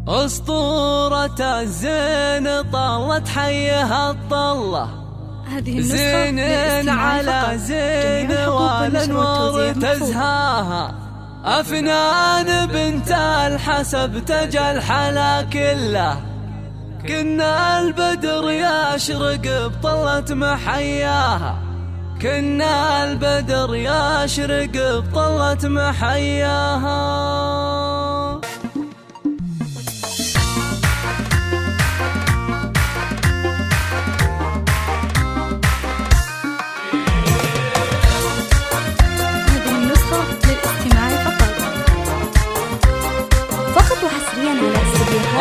أسطورة الزين طلت حيها الطلة، زين على زين والأنوار تزهاها، أفنان بنت الحسب تجى الحلا كله، كنا البدر يشرق بطلة محياها، كنا البدر يشرق بطلة محياها.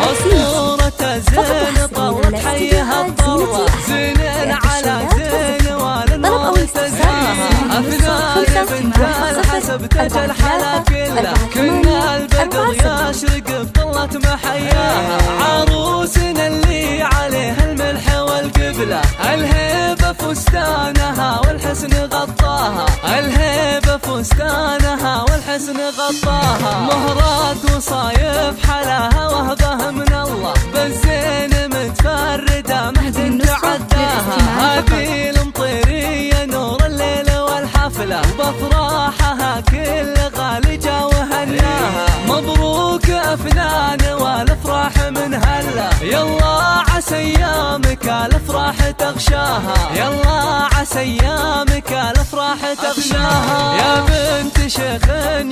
أسطورة زين طلت حيها الطلة، زين على زين والأنوار تزهاها، أفنان بنت الحسب تجى الحلا كله، كنا البدر يشرق بطلة محياها، عروسنا اللي عليها الملح والقبلة، الهيبة فستانها والحسن غطاها، الهيبة فستانها والحسن غطاها، مهرات وصايف حلاها وهبه من الله، بالزين متفردة محد تعداها، هذه المطيرية نور الليل والحفلة، بافراحها كل غالي جا وهناها، مبروك أفنان والافراح من هلا، يلا عسى ايامك الافراح تغشاها، يلا عسى ايامك الافراح تغشاها، يا بنت شيخ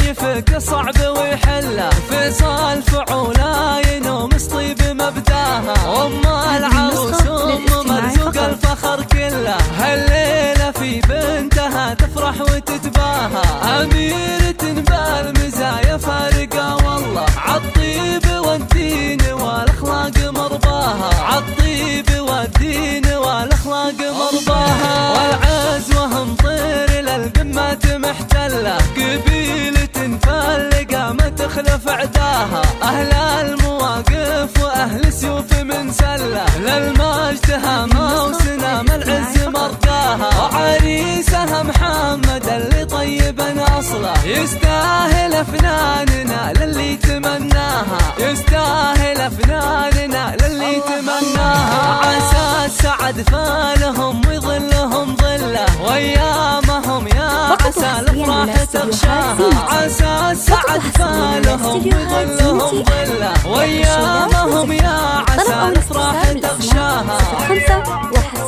يفك صعب ويحله، فيصل فعولا ينوم طيب مبداها، ام العروس ام مرزوق الفخر كله، هالليله في بنتها تفرح وتتباهى، اميرة بالمزايا فارقه والله، عالطيب والدين والاخلاق مرضاها، عالطيب والدين والاخلاق مرضاها، والعز وهم طير للقمات محتله، قبيلة فالقه ما تخلف عداها، اهل المواقف واهل سيوف من سله، للمجد هامه وسنام العز مرقاها، وعريسها محمد اللي طيب اصله، يستاهل افناننا للي تمناها، يستاهل افناننا للي تمناها، عسى السعد فالهم ويظلهم ظله، وايامهم يا عسى الافراح تغشاها، عسى السعد فالهم ويظلهم ظله، وايامهم يا عسى الافراح تغشاها. 05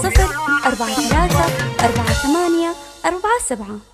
10 43 48 47